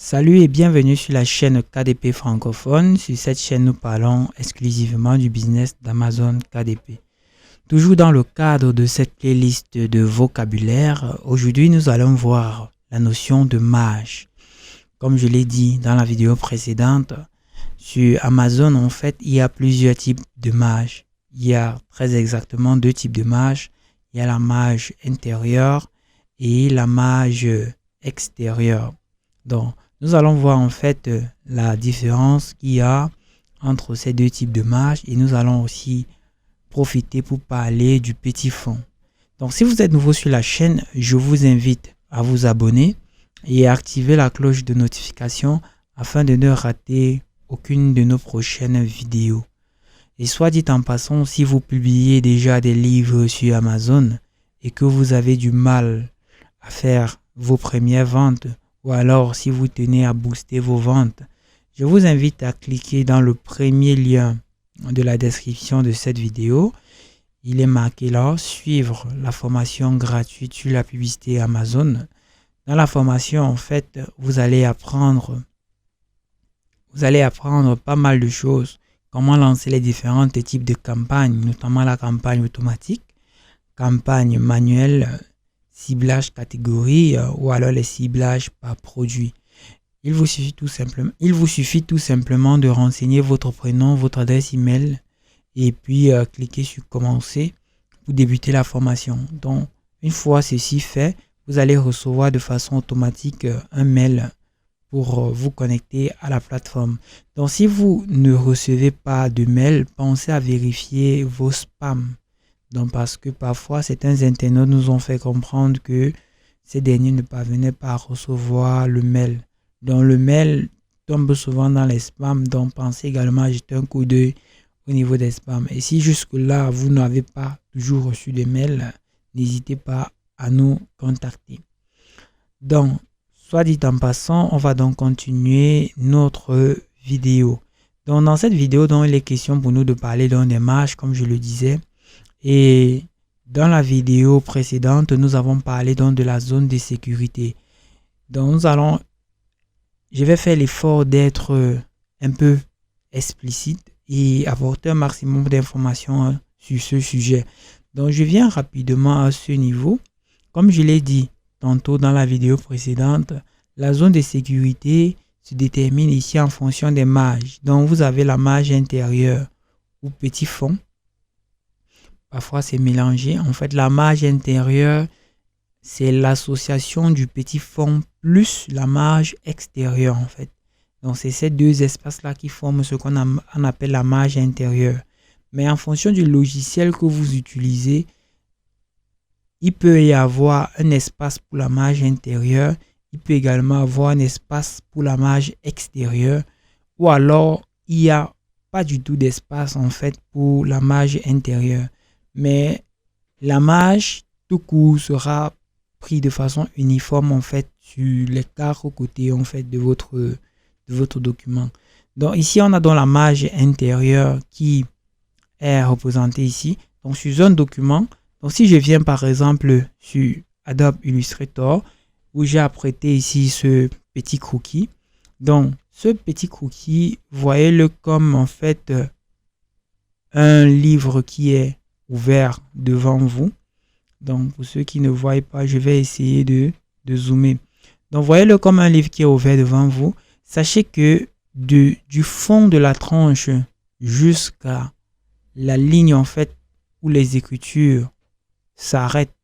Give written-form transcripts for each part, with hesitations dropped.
Salut et bienvenue sur la chaîne KDP francophone. Sur cette chaîne, nous parlons exclusivement du business d'Amazon KDP. Toujours dans le cadre de cette playlist de vocabulaire, aujourd'hui nous allons voir la notion de marge. Comme je l'ai dit dans la vidéo précédente, sur Amazon, en fait, il y a plusieurs types de marge. Il y a très exactement deux types de marge. Il y a la marge intérieure et la marge extérieure. Donc, nous allons voir en fait la différence qu'il y a entre ces deux types de marge et nous allons aussi profiter pour parler du petit fond. Donc, si vous êtes nouveau sur la chaîne, je vous invite à vous abonner et à activer la cloche de notification afin de ne rater aucune de nos prochaines vidéos. Et soit dit en passant, si vous publiez déjà des livres sur Amazon et que vous avez du mal à faire vos premières ventes, ou alors si vous tenez à booster vos ventes, je vous invite à cliquer dans le premier lien de la description de cette vidéo. Il est marqué là, suivre la formation gratuite sur la publicité Amazon. Dans la formation, en fait, vous allez apprendre pas mal de choses. Comment lancer les différents types de campagnes, notamment la campagne automatique, campagne manuelle, ciblage catégorie ou alors les ciblages par produit. Il vous suffit tout simplement de renseigner votre prénom, votre adresse email et puis cliquer sur commencer pour débuter la formation. Donc, une fois ceci fait, vous allez recevoir de façon automatique un mail pour vous connecter à la plateforme. Donc, si vous ne recevez pas de mail, pensez à vérifier vos spams. Donc, parce que parfois, certains internautes nous ont fait comprendre que ces derniers ne parvenaient pas à recevoir le mail. Donc, le mail tombe souvent dans les spams. Donc, pensez également à jeter un coup d'œil au niveau des spams. Et si jusque-là, vous n'avez pas toujours reçu de mail, n'hésitez pas à nous contacter. Donc, soit dit en passant, on va donc continuer notre vidéo. Donc, dans cette vidéo, donc, il est question pour nous de parler des marges, comme je le disais. Et dans la vidéo précédente, nous avons parlé donc de la zone de sécurité. Donc je vais faire l'effort d'être un peu explicite et apporter un maximum d'informations sur ce sujet. Donc je viens rapidement à ce niveau. Comme je l'ai dit tantôt dans la vidéo précédente, la zone de sécurité se détermine ici en fonction des marges. Donc vous avez la marge intérieure ou petit fond. Parfois, c'est mélangé. En fait, la marge intérieure, c'est l'association du petit fond plus la marge extérieure, en fait. Donc, c'est ces deux espaces-là qui forment ce qu'on appelle la marge intérieure. Mais en fonction du logiciel que vous utilisez, il peut y avoir un espace pour la marge intérieure. Il peut également avoir un espace pour la marge extérieure. Ou alors, il n'y a pas du tout d'espace, en fait, pour la marge intérieure. Mais la marge tout court sera prise de façon uniforme en fait sur les quatre côtés en fait de votre document. Donc ici on a donc la marge intérieure qui est représentée ici. Donc sur un document, donc si je viens par exemple sur Adobe Illustrator où j'ai apprêté ici ce petit croquis. Donc ce petit croquis, voyez-le comme en fait un livre qui est ouvert devant vous. Donc pour ceux qui ne voient pas, je vais essayer de zoomer. Donc voyez-le comme un livre qui est ouvert devant vous. Sachez que du fond de la tranche jusqu'à la ligne en fait où les écritures s'arrêtent,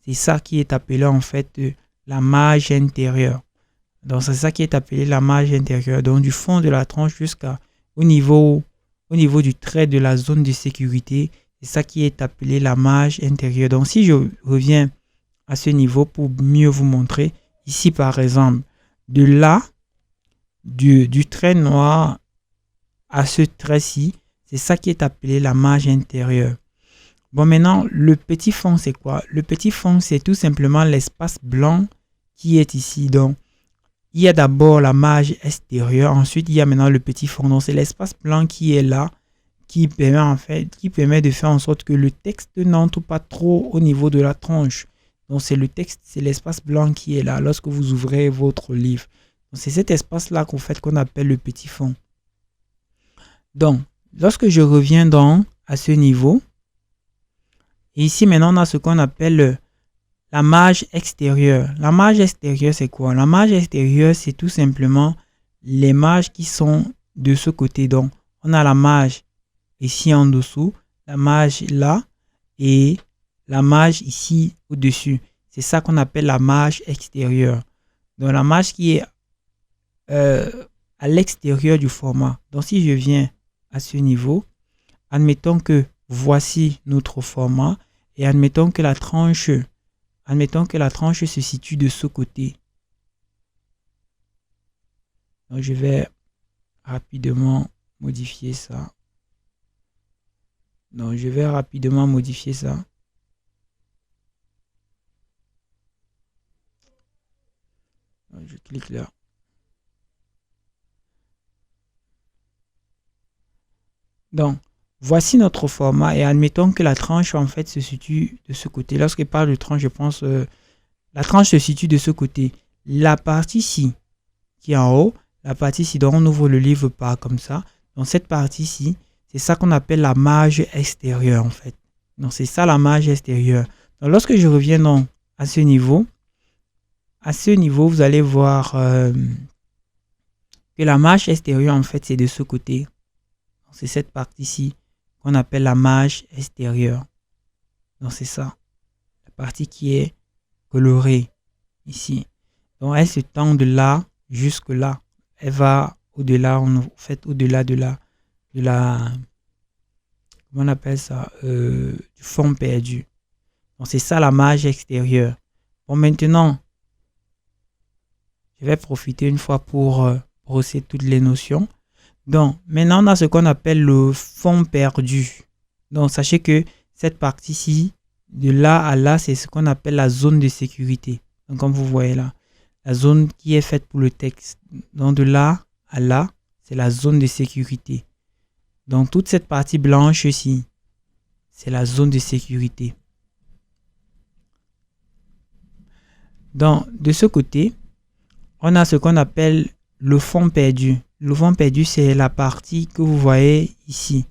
c'est ça qui est appelé en fait la marge intérieure. Donc c'est ça qui est appelé la marge intérieure. Donc du fond de la tranche jusqu'au niveau du trait de la zone de sécurité, c'est ça qui est appelé la marge intérieure. Donc, si je reviens à ce niveau pour mieux vous montrer, ici par exemple, de là, du trait noir à ce trait-ci, c'est ça qui est appelé la marge intérieure. Bon, maintenant, le petit fond, c'est quoi? Le petit fond, c'est tout simplement l'espace blanc qui est ici. Donc, il y a d'abord la marge extérieure. Ensuite, il y a maintenant le petit fond. Donc, c'est l'espace blanc qui est là, qui permet de faire en sorte que le texte n'entre pas trop au niveau de la tranche. Donc, c'est le texte, c'est l'espace blanc qui est là lorsque vous ouvrez votre livre. C'est cet espace-là qu'on appelle le petit fond. Donc, lorsque je reviens à ce niveau, et ici maintenant on a ce qu'on appelle la marge extérieure. La marge extérieure, c'est quoi? La marge extérieure, c'est tout simplement les marges qui sont de ce côté. Donc, on a la marge ici en dessous, la marge là et la marge ici au-dessus. C'est ça qu'on appelle la marge extérieure. Donc, la marge qui est à l'extérieur du format. Donc, si je viens à ce niveau, admettons que voici notre format et admettons que la tranche se situe de ce côté. Donc, je vais rapidement modifier ça. Donc, je vais rapidement modifier ça. Donc, je clique là. Donc, voici notre format et admettons que la tranche en fait se situe de ce côté. Lorsque je parle de tranche, je pense la tranche se situe de ce côté. La partie ci qui est en haut, la partie ci, donc on ouvre le livre par comme ça. Donc cette partie-ci, c'est ça qu'on appelle la marge extérieure en fait. Donc c'est ça la marge extérieure. Donc lorsque je reviens donc à ce niveau, vous allez voir que la marge extérieure en fait c'est de ce côté. C'est cette partie-ci qu'on appelle la marge extérieure. Donc c'est ça, la partie qui est colorée ici. Donc elle se tend de là jusque là. Elle va au-delà, en fait au-delà de la comment on appelle ça, du fond perdu. Donc c'est ça la marge extérieure. Bon, maintenant, je vais profiter une fois pour brosser toutes les notions. Donc, maintenant, on a ce qu'on appelle le fond perdu. Donc, sachez que cette partie-ci, de là à là, c'est ce qu'on appelle la zone de sécurité. Donc, comme vous voyez là, la zone qui est faite pour le texte. Donc, de là à là, c'est la zone de sécurité. Donc, toute cette partie blanche ici, c'est la zone de sécurité. Donc, de ce côté, on a ce qu'on appelle le fond perdu. Le fond perdu, c'est la partie que vous voyez ici.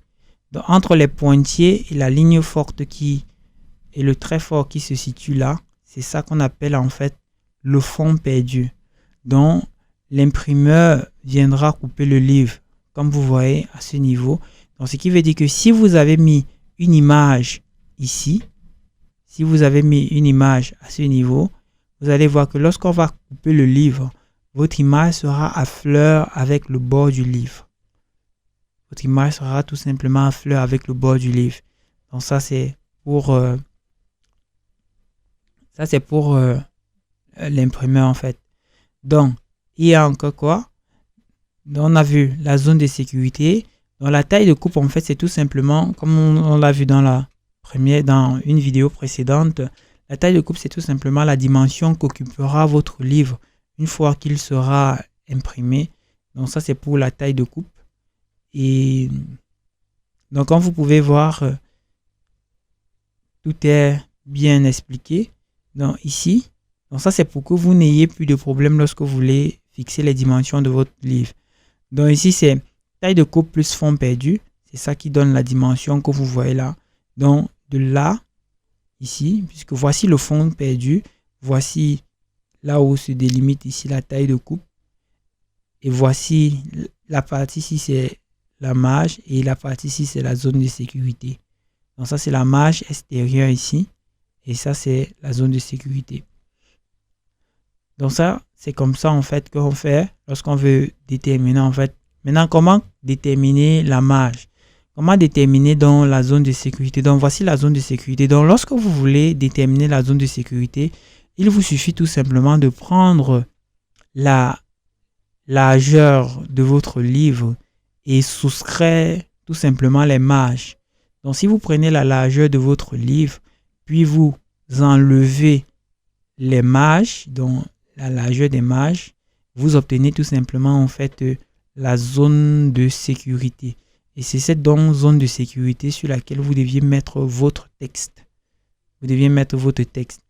Donc, entre les pointillés et la ligne forte et le trait fort qui se situe là, c'est ça qu'on appelle en fait le fond perdu. Donc, l'imprimeur viendra couper le livre, comme vous voyez à ce niveau. Donc, ce qui veut dire que si vous avez mis une image ici, si vous avez mis une image à ce niveau, vous allez voir que lorsqu'on va couper le livre, votre image sera à fleur avec le bord du livre. Votre image sera tout simplement à fleur avec le bord du livre. Donc ça c'est pour l'imprimeur en fait. Donc il y a encore quoi? Donc, on a vu la zone de sécurité. Donc la taille de coupe en fait c'est tout simplement comme on l'a vu dans une vidéo précédente. La taille de coupe c'est tout simplement la dimension qu'occupera votre livre une fois qu'il sera imprimé. Donc ça c'est pour la taille de coupe. Et donc comme vous pouvez voir, tout est bien expliqué. Donc ici, donc ça c'est pour que vous n'ayez plus de problème lorsque vous voulez fixer les dimensions de votre livre. Donc ici c'est taille de coupe plus fond perdu. C'est ça qui donne la dimension que vous voyez là. Donc de là, ici, puisque voici le fond perdu, voici là où se délimite ici la taille de coupe. Et voici la partie ici, c'est la marge. Et la partie ici, c'est la zone de sécurité. Donc ça, c'est la marge extérieure ici. Et ça, c'est la zone de sécurité. Donc ça, c'est comme ça en fait qu'on fait lorsqu'on veut déterminer en fait. Maintenant, comment déterminer la marge? Comment déterminer donc la zone de sécurité? Donc voici la zone de sécurité. Donc lorsque vous voulez déterminer la zone de sécurité, il vous suffit tout simplement de prendre la largeur de votre livre et soustraire tout simplement les marges. Donc si vous prenez la largeur de votre livre, puis vous enlevez les marges, donc la largeur des marges, vous obtenez tout simplement en fait la zone de sécurité. Et c'est cette zone de sécurité sur laquelle vous deviez mettre votre texte. Vous deviez mettre votre texte.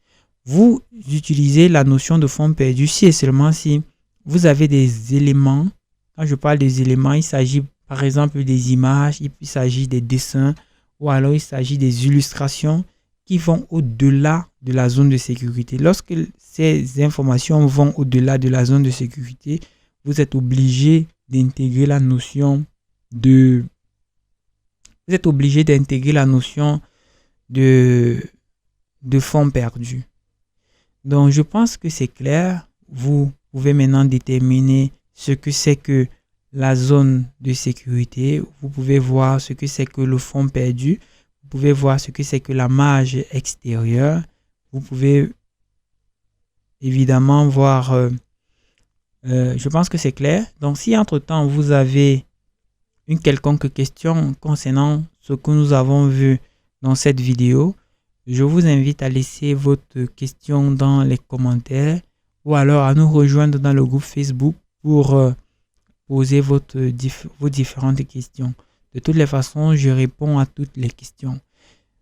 Vous utilisez la notion de fond perdu si et seulement si vous avez des éléments. Quand je parle des éléments, il s'agit par exemple des images, il s'agit des dessins ou alors il s'agit des illustrations qui vont au-delà de la zone de sécurité. Lorsque ces informations vont au-delà de la zone de sécurité, vous êtes obligé d'intégrer la notion de fonds perdus. Donc, je pense que c'est clair. Vous pouvez maintenant déterminer ce que c'est que la zone de sécurité. Vous pouvez voir ce que c'est que le fonds perdu. Vous pouvez voir ce que c'est que la marge extérieure. Vous pouvez évidemment voir... je pense que c'est clair. Donc, si entre-temps, vous avez une quelconque question concernant ce que nous avons vu dans cette vidéo, je vous invite à laisser votre question dans les commentaires ou alors à nous rejoindre dans le groupe Facebook pour poser vos différentes questions. De toutes les façons, je réponds à toutes les questions.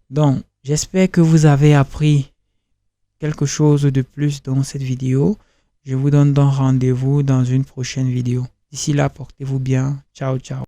Donc, j'espère que vous avez appris quelque chose de plus dans cette vidéo. Je vous donne donc rendez-vous dans une prochaine vidéo. D'ici là, portez-vous bien. Ciao, ciao.